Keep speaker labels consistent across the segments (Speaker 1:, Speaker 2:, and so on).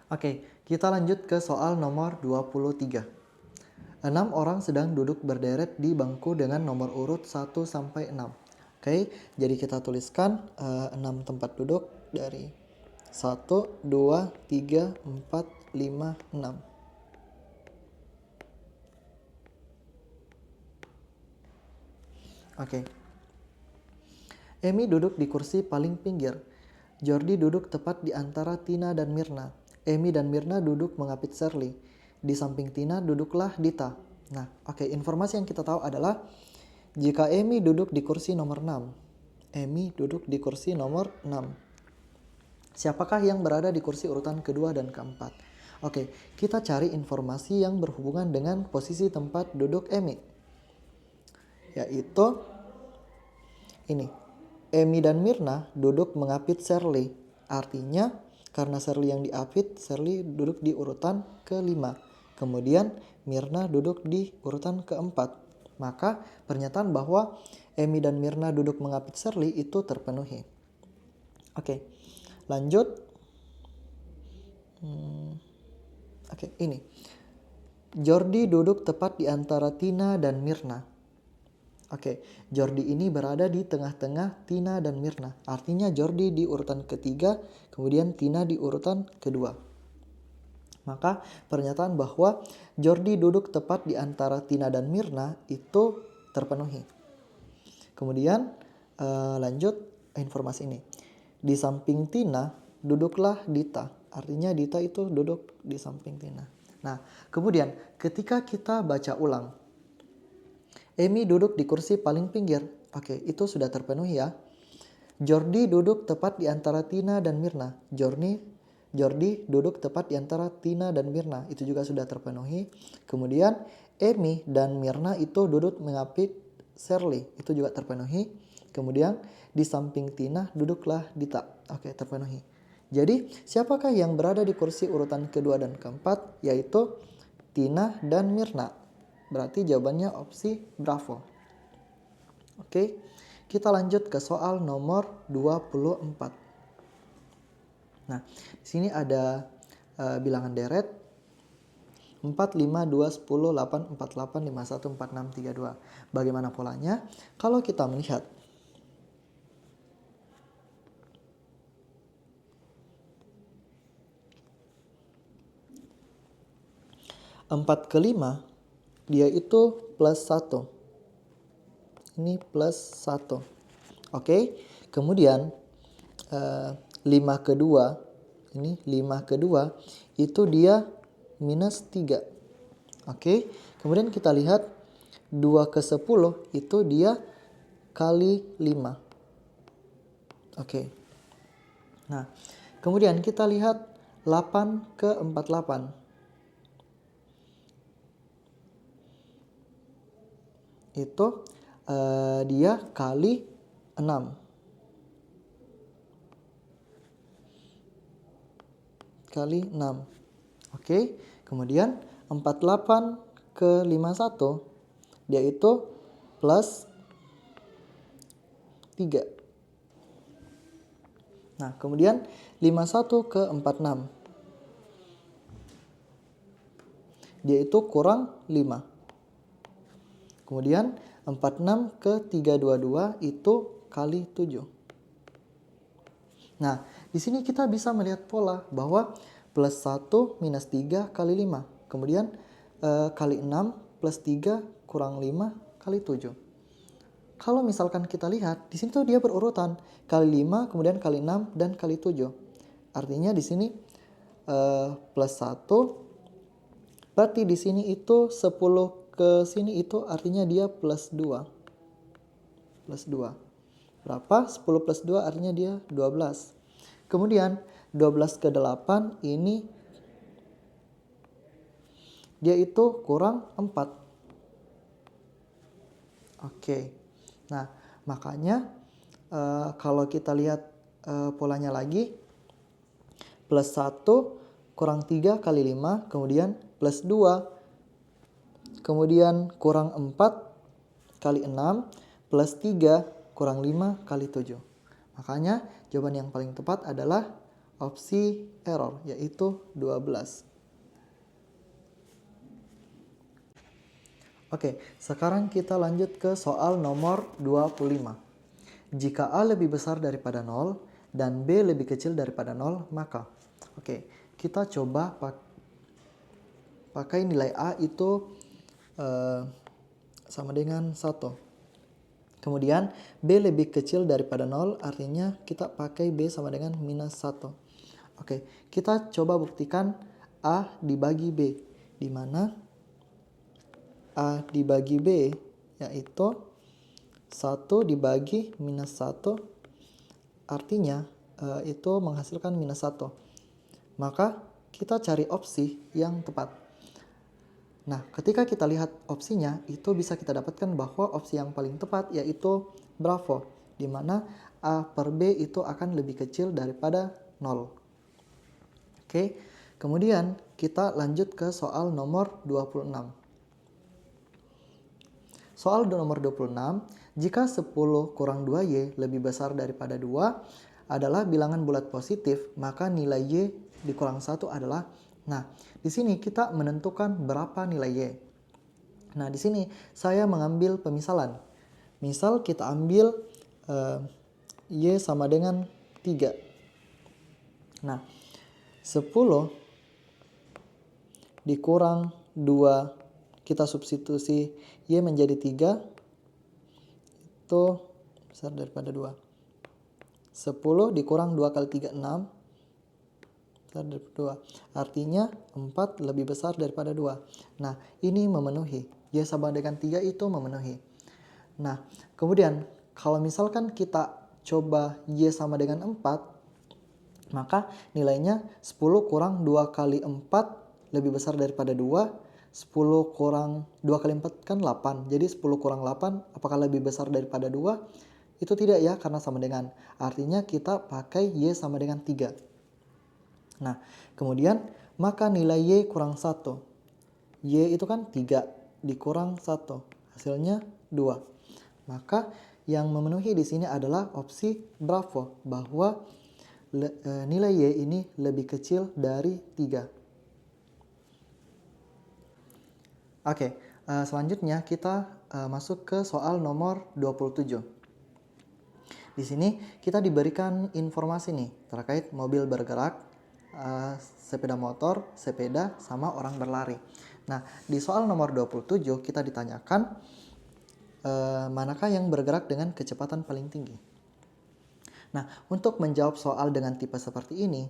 Speaker 1: Oke, kita lanjut ke soal nomor 23. 6 orang sedang duduk berderet di bangku dengan nomor urut 1 sampai 6. Oke, jadi kita tuliskan 6 tempat duduk dari 1, 2, 3, 4, 5, 6. Oke. Emi duduk di kursi paling pinggir. Jordi duduk tepat di antara Tina dan Mirna. Emi dan Mirna duduk mengapit Shirley. Di samping Tina duduklah Dita. Nah, oke, informasi yang kita tahu adalah jika Emi duduk di kursi nomor 6. Emi duduk di kursi nomor 6. Siapakah yang berada di kursi urutan kedua dan keempat? Oke, kita cari informasi yang berhubungan dengan posisi tempat duduk Emi. Yaitu ini. Emi dan Mirna duduk mengapit Shirley. Artinya, karena Shirley yang diapit, Shirley duduk di urutan ke-5. Kemudian, Mirna duduk di urutan ke-4. Maka, pernyataan bahwa Emi dan Mirna duduk mengapit Shirley itu terpenuhi. Oke, lanjut. Oke, ini. Jordi duduk tepat di antara Tina dan Mirna. Oke, Jordi ini berada di tengah-tengah Tina dan Mirna. Artinya Jordi di urutan ketiga, kemudian Tina di urutan kedua. Maka pernyataan bahwa Jordi duduk tepat di antara Tina dan Mirna itu terpenuhi. Kemudian lanjut informasi ini. Di samping Tina duduklah Dita. Artinya Dita itu duduk di samping Tina. Nah, kemudian ketika kita baca ulang, Emi duduk di kursi paling pinggir. Oke, itu sudah terpenuhi ya. Jordi duduk tepat di antara Tina dan Mirna. Jordi duduk tepat di antara Tina dan Mirna. Itu juga sudah terpenuhi. Kemudian Emi dan Mirna itu duduk mengapit Shirley. Itu juga terpenuhi. Kemudian di samping Tina duduklah Dita. Oke, terpenuhi. Jadi siapakah yang berada di kursi urutan kedua dan keempat? Yaitu Tina dan Mirna. Berarti jawabannya opsi Bravo. Oke, kita lanjut ke soal nomor 24. Nah, di sini ada bilangan deret 4, 5, 2, 10, 8, 48, 51, 46, 32. Bagaimana polanya? Kalau kita melihat 4 ke 5 dia itu plus 1. Ini plus 1. Oke. Kemudian 5 ke 2. Ini 5 ke 2. Itu dia minus 3. Oke. Kemudian kita lihat 2 ke 10. Itu dia kali 5. Oke. Nah. Kemudian kita lihat 8 ke 48. Itu dia kali 6. Kali 6. Oke. Kemudian 48 ke 51 dia itu plus 3. Nah, kemudian 51 ke 46 dia itu kurang 5. Kemudian 46 ke 322 itu kali 7. Nah, di sini kita bisa melihat pola bahwa plus 1 minus 3 kali 5. Kemudian kali 6 plus 3 kurang 5 kali 7. Kalau misalkan kita lihat, di sini tuh dia berurutan. Kali 5, kemudian kali 6, dan kali 7. Artinya di sini plus 1. Berarti di sini itu 10 ke sini itu artinya dia plus 2. Plus 2. Berapa? 10 plus 2 artinya dia 12. Kemudian 12 ke 8 ini dia itu kurang 4. Oke. Nah, makanya kalau kita lihat polanya lagi, plus 1 kurang 3 kali 5, kemudian plus 2, kemudian kurang 4 kali 6, plus 3 kurang 5 kali 7. Makanya jawaban yang paling tepat adalah opsi error, yaitu 12. Oke, sekarang kita lanjut ke soal nomor 25. Jika A lebih besar daripada 0 dan B lebih kecil daripada 0, maka kita coba pakai nilai A itu sama dengan 1. Kemudian B lebih kecil daripada 0, artinya kita pakai B sama dengan minus 1. Kita coba buktikan A dibagi B, di mana A dibagi B yaitu 1 dibagi minus 1, artinya itu menghasilkan minus 1. Maka kita cari opsi yang tepat. Nah, ketika kita lihat opsinya, itu bisa kita dapatkan bahwa opsi yang paling tepat yaitu Bravo, di mana A per B itu akan lebih kecil daripada 0. Kemudian kita lanjut ke soal nomor 26. Soal nomor 26, jika 10 kurang 2Y lebih besar daripada 2 adalah bilangan bulat positif, maka nilai Y dikurang 1 adalah. Nah, di sini kita menentukan berapa nilai Y. Nah, di sini saya mengambil pemisalan. Misal kita ambil Y sama dengan 3. Nah, 10 dikurang 2, kita substitusi Y menjadi 3, itu besar daripada 2. 10 dikurang 2 kali 3, 6, besar daripada 2. Artinya 4 lebih besar daripada 2. Nah, ini memenuhi. Y sama dengan 3 itu memenuhi. Nah, kemudian kalau misalkan kita coba Y sama dengan 4, maka nilainya 10 kurang 2 kali 4 lebih besar daripada 2. 10 kurang 2 kali 4 kan 8. Jadi 10 kurang 8 apakah lebih besar daripada 2? Itu tidak ya, karena sama dengan. Artinya kita pakai Y sama dengan 3. Nah, kemudian maka nilai Y kurang 1. Y itu kan 3 dikurang 1. Hasilnya 2. Maka yang memenuhi di sini adalah opsi Bravo, bahwa nilai Y ini lebih kecil dari 3. Selanjutnya kita masuk ke soal nomor 27. Di sini kita diberikan informasi nih terkait mobil bergerak, sepeda motor, sepeda, sama orang berlari. Nah, di soal nomor 27 kita ditanyakan manakah yang bergerak dengan kecepatan paling tinggi. Nah, untuk menjawab soal dengan tipe seperti ini,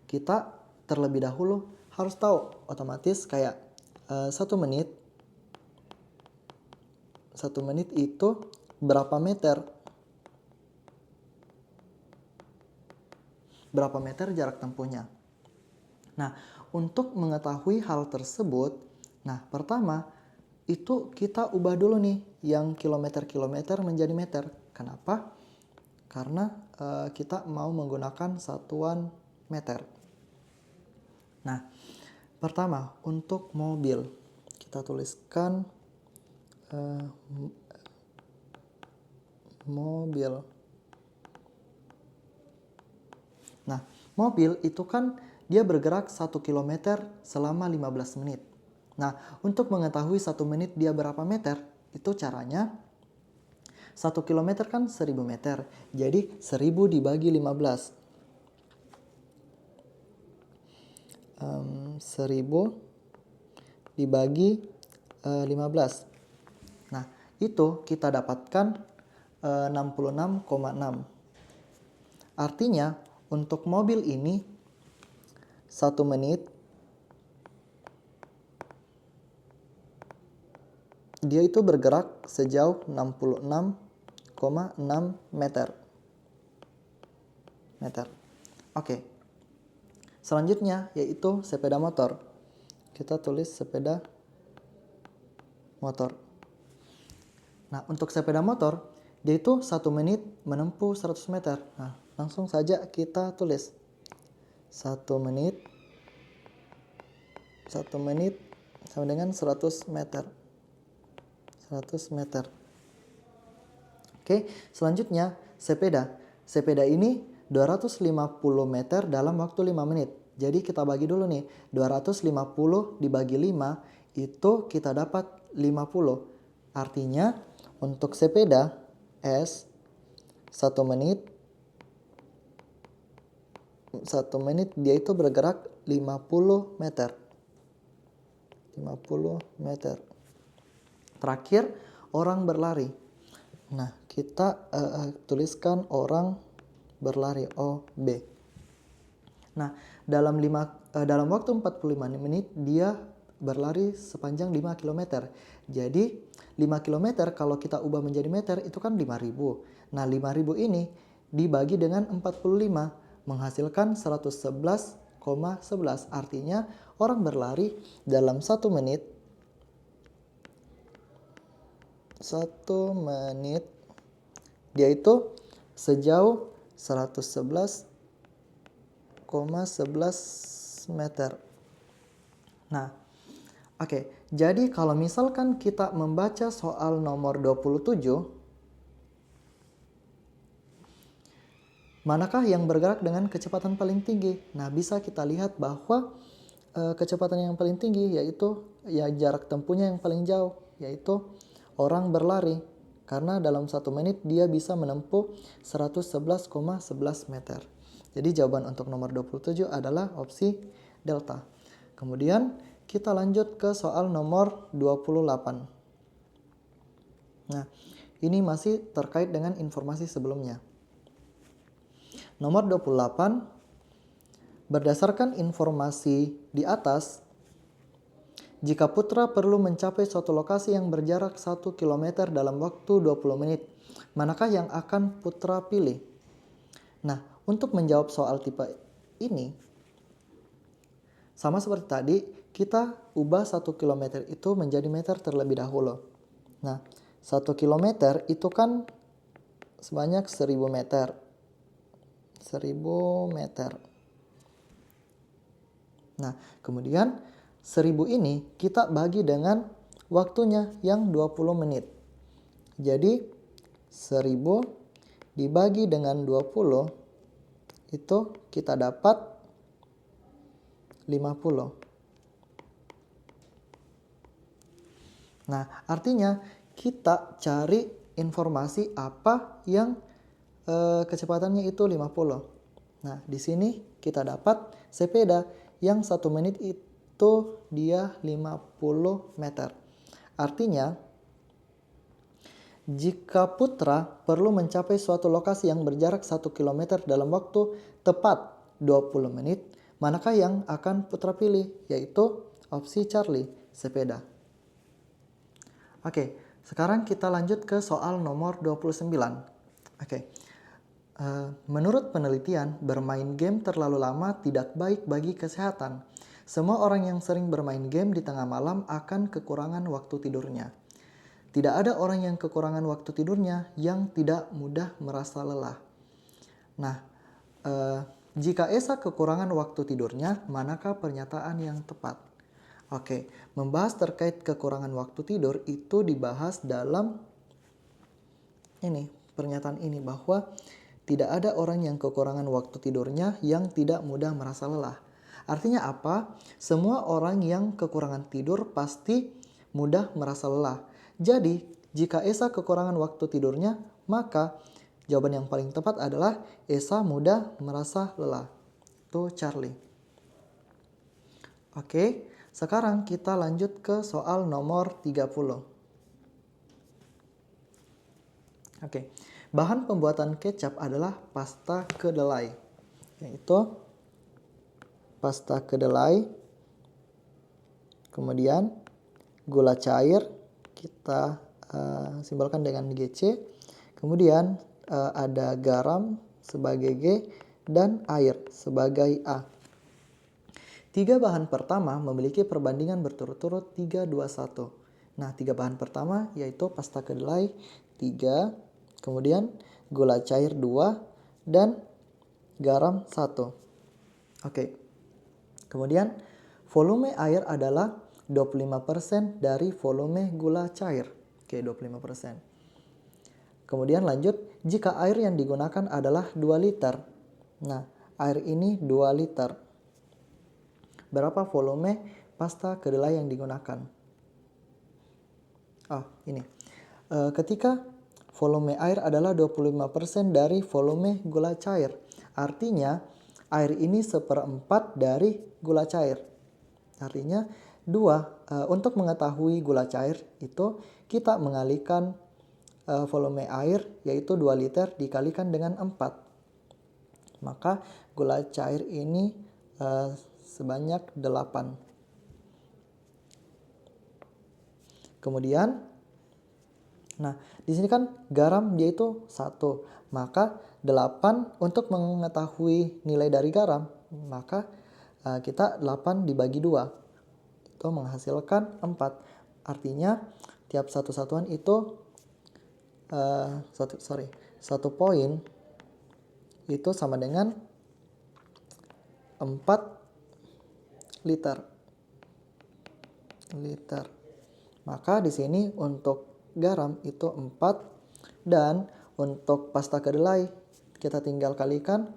Speaker 1: kita terlebih dahulu harus tahu otomatis kayak 1 menit. 1 menit itu berapa meter? Berapa meter jarak tempuhnya? Nah, untuk mengetahui hal tersebut, pertama itu kita ubah dulu nih yang kilometer-kilometer menjadi meter. Kenapa? Karena kita mau menggunakan satuan meter. Nah, pertama untuk mobil kita tuliskan mobil. Nah, mobil itu kan dia bergerak 1 km selama 15 menit. Nah, untuk mengetahui 1 menit dia berapa meter, itu caranya 1 km kan 1000 meter. Jadi 1000 dibagi 15. 1000 dibagi 15. Nah, itu kita dapatkan 66,6. Artinya untuk mobil ini 1 menit dia itu bergerak sejauh 66,6 meter. Selanjutnya yaitu sepeda motor. Kita tulis sepeda motor. Nah, untuk sepeda motor dia itu 1 menit menempuh 100 meter. Nah, langsung saja kita tulis 1 menit sama dengan 100 meter. 100 meter. Selanjutnya sepeda. Sepeda ini 250 meter dalam waktu 5 menit. Jadi kita bagi dulu nih, 250 dibagi 5 itu kita dapat 50. Artinya untuk sepeda S 1 menit dia itu bergerak 50 meter. 50 meter. Terakhir, orang berlari. Nah, kita tuliskan orang berlari, OB. Nah, dalam waktu 45 menit dia berlari sepanjang 5 km. Jadi 5 km kalau kita ubah menjadi meter itu kan 5.000. Nah, 5.000 ini dibagi dengan 45 menghasilkan 111,11. Artinya orang berlari dalam 1 menit dia itu sejauh 111,11 meter. Nah, oke. Jadi kalau misalkan kita membaca soal nomor 27, manakah yang bergerak dengan kecepatan paling tinggi? Nah, bisa kita lihat bahwa kecepatan yang paling tinggi yaitu jarak tempuhnya yang paling jauh, yaitu orang berlari. Karena dalam 1 menit dia bisa menempuh 111,11 meter. Jadi jawaban untuk nomor 27 adalah opsi delta. Kemudian kita lanjut ke soal nomor 28. Nah, ini masih terkait dengan informasi sebelumnya. Nomor 28, berdasarkan informasi di atas, jika putra perlu mencapai suatu lokasi yang berjarak 1 km dalam waktu 20 menit, manakah yang akan putra pilih? Nah, untuk menjawab soal tipe ini, sama seperti tadi, kita ubah 1 km itu menjadi meter terlebih dahulu. Nah, 1 km itu kan sebanyak 1000 meter. 1000 meter. Nah, kemudian 1000 ini kita bagi dengan waktunya yang 20 menit. Jadi 1000 dibagi dengan 20 itu kita dapat 50. Nah, artinya kita cari informasi apa yang kecepatannya itu 50. Nah, di sini kita dapat sepeda yang 1 menit itu dia 50 meter. Artinya, jika putra perlu mencapai suatu lokasi yang berjarak 1 km dalam waktu tepat 20 menit, manakah yang akan putra pilih? Yaitu opsi Charlie, sepeda. Oke, sekarang kita lanjut ke soal nomor 29. Oke. Menurut penelitian, bermain game terlalu lama tidak baik bagi kesehatan. Semua orang yang sering bermain game di tengah malam akan kekurangan waktu tidurnya. Tidak ada orang yang kekurangan waktu tidurnya yang tidak mudah merasa lelah. Nah, jika Esa kekurangan waktu tidurnya, manakah pernyataan yang tepat? Oke, membahas terkait kekurangan waktu tidur itu dibahas dalam pernyataan ini bahwa tidak ada orang yang kekurangan waktu tidurnya yang tidak mudah merasa lelah. Artinya apa? Semua orang yang kekurangan tidur pasti mudah merasa lelah. Jadi, jika Esa kekurangan waktu tidurnya, maka jawaban yang paling tepat adalah Esa mudah merasa lelah. Itu Charlie. Oke, sekarang kita lanjut ke soal nomor 30. Oke. Bahan pembuatan kecap adalah pasta kedelai, yaitu pasta kedelai, kemudian gula cair, kita simbolkan dengan GC, kemudian ada garam sebagai G, dan air sebagai A. 3 bahan pertama memiliki perbandingan berturut-turut 3:2:1. Nah, 3 bahan pertama yaitu pasta kedelai 3, kemudian gula cair 2, dan garam 1. Oke. Kemudian volume air adalah 25% dari volume gula cair. Oke, 25%. Kemudian lanjut, jika air yang digunakan adalah 2 liter, Nah, air ini 2 liter. Berapa volume pasta kedelai yang digunakan? Ini. Ketika volume air adalah 25% dari volume gula cair. Artinya, air ini 1/4 dari gula cair. Artinya, untuk mengetahui gula cair itu, kita mengalihkan volume air, yaitu 2 liter dikalikan dengan 4. Maka gula cair ini sebanyak 8. Kemudian, nah di sini kan garam dia itu 1. Maka 8 untuk mengetahui nilai dari garam, maka kita 8 dibagi 2. Itu menghasilkan 4. Artinya tiap satu satuan itu satu poin itu sama dengan 4 liter. Maka di sini untuk garam itu 4 dan untuk pasta kedelai kita tinggal kalikan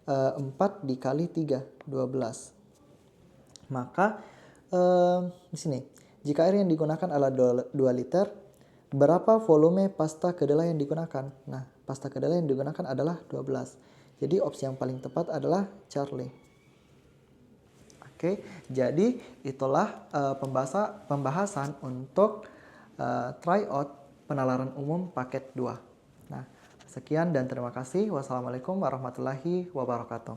Speaker 1: 4 dikali 3, 12. Maka di sini jika air yang digunakan adalah 2 liter, berapa volume pasta kedelai yang digunakan? Nah, pasta kedelai yang digunakan adalah 12. Jadi opsi yang paling tepat adalah Charlie. Oke, jadi itulah pembahasan untuk tryout penalaran umum paket 2. Nah, sekian dan terima kasih. Wassalamualaikum warahmatullahi wabarakatuh.